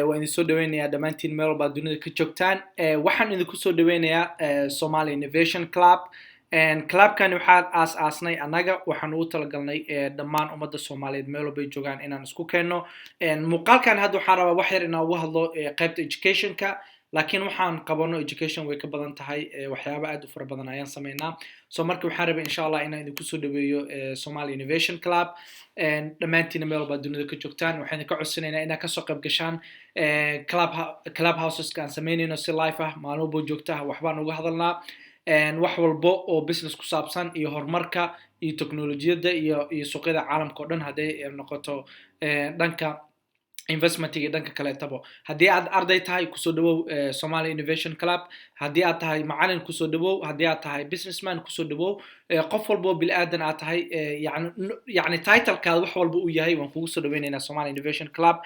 waan idin soo dhaweynayaa dhammaantiin meel walba dunida ka joogtaan waxaan idinku soo dhaweynayaa Somali Innovation Club clubkan waxaan aas-aasnay annaga waxaan ugu talagalnay dhammaan ummadda Soomaaliyeed meel walba ay joogaan inaan isku keenno muuqaalkan hadda waxaan rabaa wax yar inaan uga hadlo qaybta educationka laakiin waxaan qabano education way ka badan tahay waxyaabo aad u fara badan ayaan sameynaa soo marka waxaan rabaa insha Allah inaan idinku soo dhaweeyo Somali Innovation Club dhammaantiin meel walba dunida ka joogtaan waxaan ka codsanaynaa inaad ka soo qayb gashaan club houses kan sameynayno si live ah maalin walba joogta waxbaan uga hadalnaa wax walbo oo business ku saabsan iyo horumarka iyo teknolojiyadda iyo suuqyada caalamka oo dhan haday noqoto dhanka investment iyo dhanka kale tabo hadii aad arday tahay ku soo dhawow Somali Innovation Club hadii aad tahay macallin ku soo dhawow hadii aad tahay businessman ku soo dhawow qof walbo bil aadan aad tahay yani title-kaada wax walba uu yahay waan kugu soo dhaweynaynaa Somali Innovation Club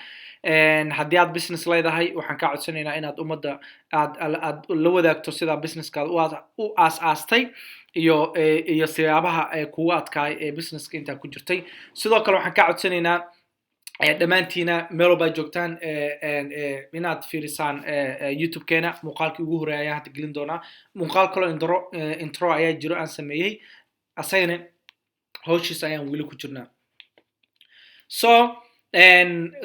hadii aad business leedahay waxaan ka codsanaynaa inaad ummadda aad la wadaagto sida businesskaada u aas-aastay iyo siyaabaha kugu adkaay ee businesska inta ku jirtay sidoo kale waxaan ka codsanaynaa dhammaantiina meel walba joogtaan inaad fiirisaan YouTube-keena muuqaalkii ugu horeeyay hadda gelin doonaa muuqaal kale intro ayaa jiro aan sameeyay asayna hawshiis ayaan wili ku jirnaa so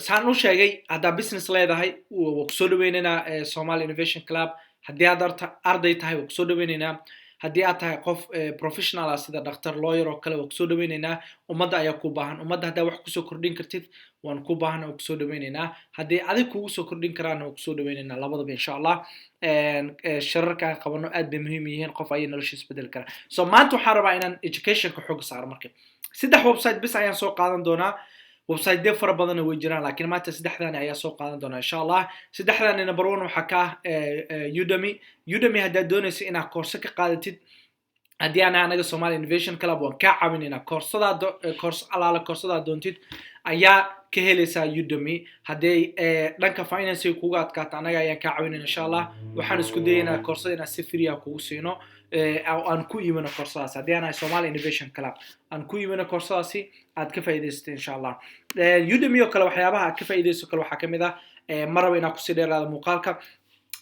saan u sheegay hadda business leedahay waa ku soo dhaweynaynaa Somali Innovation Club haddii aad arday tahay waa ku soo dhaweynaynaa haddii aad tahay qof professional ah sida doctor lawyer oo kale waa ku soo dhaweynaynaa ummadda ayaa ku baahan ummadda haddaa wax ku soo kordhin kartid waan ku baahan oo ku soo dhaweynaynaa haddii adig kugu soo kordhin karaan oo ku soo dhaweynaynaa labadaba insha Allah shararka aan qabano aad bay muhiim yihiin qof ay noloshiisa bedel kara so maanta waxaan rabaa inaan education ka xoog saaro marka saddex website bis ayaan soo qaadan doonaa website de fara badan way jiraan laakiin maanta saddexdan ayaa soo qaadan doona insha Allah saddexdan number 1 waxa ka Udemy hadda doonaysa inaad course ka qaadatid haddii anaga Somali Innovation Club waan ka caawinaynaa koorsada doontid ayaa ka helaysaa Udemy haddii dhanka finance kugu adkaata anaga ayaan ka caawinaynaa insha Allah waxaan isku dayaynaa koorsada inaan si free ah kugu siino aan ku iibino koorsadaas haddii aan Somali Innovation Club aan ku iibino koorsadaasi aad ka faa'iideysato insha Allah Udemy oo kale waxyaabaha aad ka faa'iideyso kale waxa kamid ah maraba inaan ku sii dheeraado muuqaalka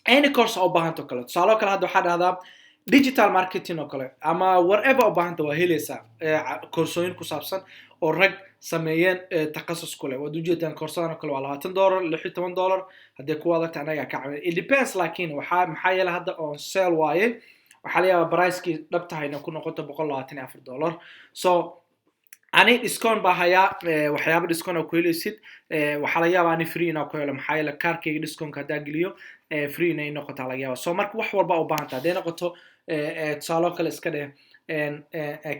any course oo baahanto kale tusaale kale hadda waxa dhahdaa digital marketing oo kale ama whatever oo baahanta waa helaysaa koorsooyin ku saabsan oo rag sameeyeen takhasus kale waad u jeedaan koorsadan oo kale waa $20 $16 haddii ku adagta anaga ka caawin it depends laakiin maxaa yeelay hadda on sale waaye waxaa la yaabaa price-kii dhabtahayna ku noqoto $124 so ani discount baa hayaa waxyaabo discount oo ku helaysid waxaa laga yaabaa ani free inaa ku helo maxaa yeelay kaarkayga discount hadaa geliyo free inay noqotaa laga yaabaa so marka wax walba u baahanta hadday noqoto tusaale kale iska dheh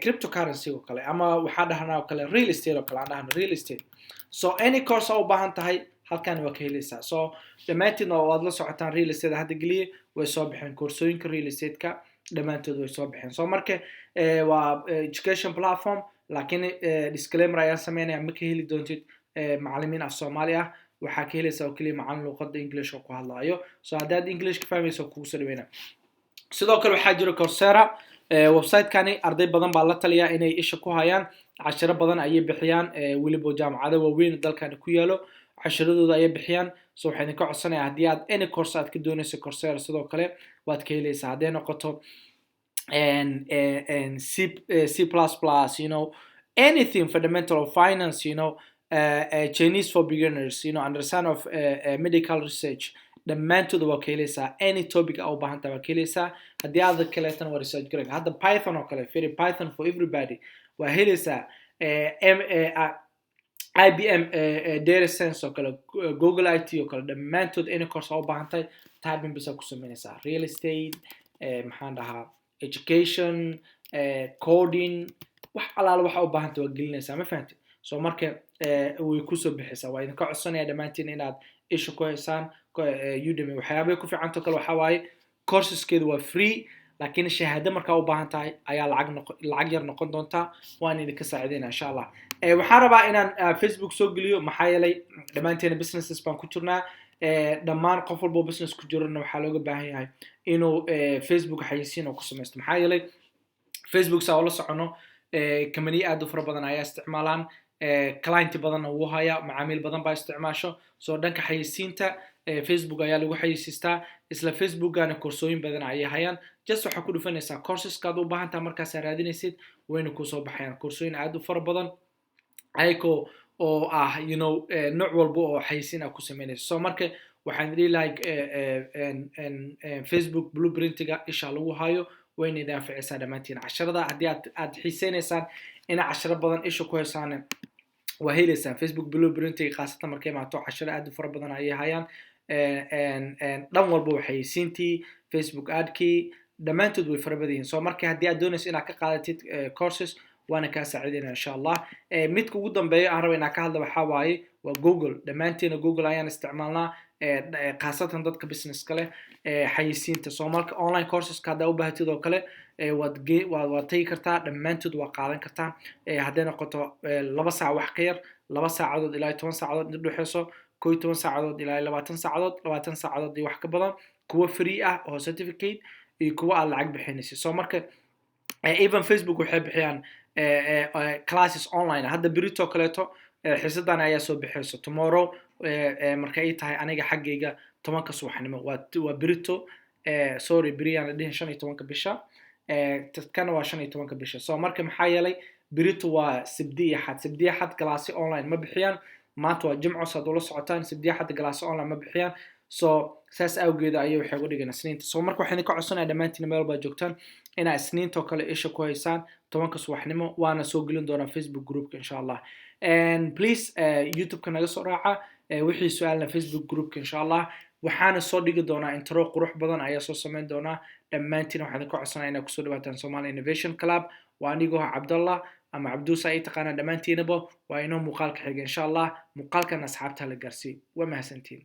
cryptocurrency oo kale ama waxaa dhahnaa oo kale real estate oo kale aan dhahno real estate so any course oo u baahan tahay halkan waa ka helaysaa so dhammaantiin oo aad la socotaan real estate hadda geliye way soo baxeen koorsooyinka real estate-ka dhammaantood way soo baxeen so marka waa education platform laakiin disclaimer ayaan sameynaya ma ka heli doontid macallimiin af Soomaali ah waxaa ka helaysaa oo kaliya macallin luqadda English oo ku hadlaayo so haddaad English ka fahmayso kugu soo dhaweynaa sidoo kale waxaa jira Coursera website-kani arday badan baa la taliyaa inay isha ku hayaan casharo badan ayay bixiyaan weliba jaamacado waaweyn dalkan ku yaalo casharadooda ayay bixiyaan so waxaan ka codsanayaa haddii aad any course aad ka doonayso Coursera sidoo kale waad ka helaysaa hadday noqoto C++, you know, anything fundamental of finance, you know, Chinese for beginners, you know, understand of medical research. dhammaantood waa ka helaysaa any topic oo baahanta waa ka helaysaa haddii aad kaleetana waa research garayga hadda Python oo kale very Python for everybody waa helaysaa IBM data science oo kale Google IT oo kale dhammaantood any course oo baahantay typing bisa ku sameynaysaa real estate maxaan dhahaa education coding wax alaala waxa u baahantay waa gelinaysaa ma fahantay so marka way ku soo bixaysaa waa idin ka codsanaya dhammaantiin inaad isha ku haysaan Udemy waxyaabo ku fiicanto kale waxa waaye courseskeedu waa free laakiin shahaado markaa u baahan tahay ayaa lacag yar noqon doonta waan idin ka saacideynaa insha Allah waxaan rabaa inaan Facebook soo geliyo maxaa yeelay dhammaanteen businesses baan ku jirnaa dhammaan qof walba business ku jirana waxaa looga baahan yahay inuu Facebook xayeysiin oo ku sameysto maxaa yeelay Facebook saa la socono company aad u fara badan ayaa isticmaalaan client badan uu haya macaamiil badan baa isticmaasho soo dhanka xayeysiinta Facebook ayaa lagu xayeysiistaa isla Facebookana koorsooyin badan ayay hayaan just waxa ku dhufanaysaa courseskaad u baahan tahay markaas aad raadinaysid wayna ku soo baxayaan koorsooyin aad u fara badan ayagoo oo nooc walba oo xayeysiin ah ku sameynayso so marka waxaan idin Facebook blueprintiga isha lagu hayo wayna idin anficaysaa dhammaantiin casharada haddii aad xiiseynaysaan ina casharo badan isha ku heysaan waa helaysaan Facebook blueprintiga khaasatan markay maato casharo aad u fara badan ayay hayaan dhan walba waa xayeysiintii Facebook adkii dhammaantood way fara badan yihiin so marka haddii aad doonayso inaad ka qaadatid courses وانا كاساعدنا ان شاء الله midka ugu dambeeyo aan rabo inaan ka hadlo waxa waaye waa Google dhamaanteena Google ayaan isticmaalnaa qaasatan dadka business kale xayeysiinta Soomalka online courses ka u baahatid oo kale waad tagi kartaa dhamaantood waa qaadan kartaa haddii noqoto 2 saac wax ka yar 2 saacadood ilaa 10 saacadood inta dhaxayso 11 saacadood ilaa 20 saacadood 20 saacadood iyo wax ka badan kuwa free ah oo certificate iyo kuwa aan lacag bixinayso soo marka even Facebook waxay bixiyaan classes online hadda berito kaleeto xisadan ayaa soo bixayso tomorrow marka ay tahay aniga xaggayga 10 subaxnimo waa berito sorry beriyana dhihin 15 bisha tadkana waa 15 bisha soo marka maxaa yeelay berito waa sabti xad classes online ma bixiyaan maanta waa jimco sadoo la socotaan sabti xad classes online ma bixiyaan so saas awgeeda ayay waxay ugu dhigan isniinta soo marka waxaan ka codsanayaa dhamaantiin meel baa joogtaan ina isniinta kale isha ku haysaan 10 subaxnimo waana soo gelin doonaa Facebook groupka insha Allah and please YouTube ka naga soo raaca wixii su'aalna Facebook groupka insha Allah waxaana soo dhigi doonaa intro qurux badan ayaa soo sameyn doonaa dhamaantiin waxaan ka codsanayaa inaad ku soo dhawaataan Somali Innovation Club waa anigoo Cabdullah ama Cabduusa ay taqaana dhamaantiinaba waa inoo muuqaalka xiga insha Allah muuqaalkan asxaabta la gaarsiin waa mahadsantiin